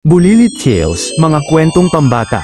Bulilit Tales, mga kwentong pambata.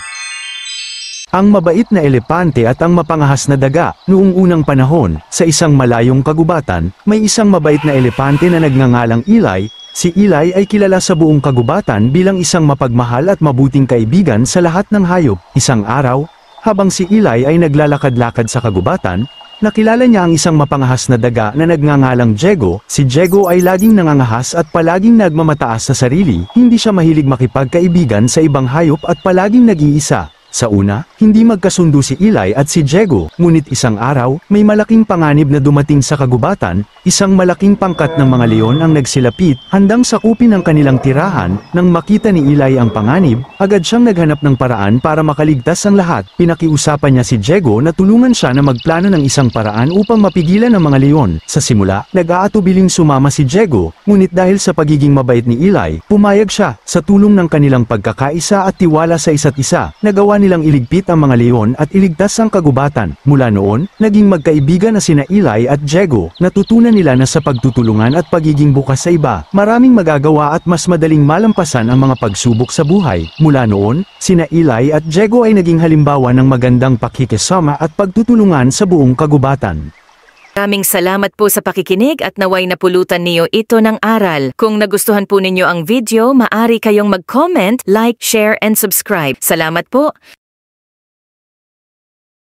Ang mabait na elepante at ang mapangahas na daga. Noong unang panahon, sa isang malayong kagubatan, may isang mabait na elepante na nagngangalang Eli. Si Eli ay kilala sa buong kagubatan bilang isang mapagmahal at mabuting kaibigan sa lahat ng hayop. Isang araw, habang si Eli ay naglalakad-lakad sa kagubatan, nakilala niya ang isang mapangahas na daga na nagngangalang Diego. Si Diego ay laging nangangahas at palaging nagmamataas sa sarili, hindi siya mahilig makipagkaibigan sa ibang hayop at palaging nag-iisa. Sa una, hindi magkasundo si Eli at si Diego, ngunit isang araw, may malaking panganib na dumating sa kagubatan. Isang malaking pangkat ng mga leon ang nagsilapit, handang sakupin ang kanilang tirahan. Nang makita ni Eli ang panganib, agad siyang naghanap ng paraan para makaligtas ang lahat. Pinakiusapan niya si Diego na tulungan siya na magplano ng isang paraan upang mapigilan ang mga leon. Sa simula, nag-aatubiling sumama si Diego, ngunit dahil sa pagiging mabait ni Eli, pumayag siya. Sa tulong ng kanilang pagkakaisa at tiwala sa isa't isa, nagawa nilang iligpit ang mga leon at iligtas ang kagubatan. Mula noon, naging magkaibigan na sina Eli at Diego. Natutunan nila na sa pagtutulungan at pagiging bukas sa iba, maraming magagawa at mas madaling malampasan ang mga pagsubok sa buhay. Mula noon, sina Eli at Diego ay naging halimbawa ng magandang pakikisama at pagtutulungan sa buong kagubatan. Maraming salamat po sa pakikinig at naway napulutan niyo ito ng aral. Kung nagustuhan po ninyo ang video, maaari kayong mag-comment, like, share, and subscribe. Salamat po!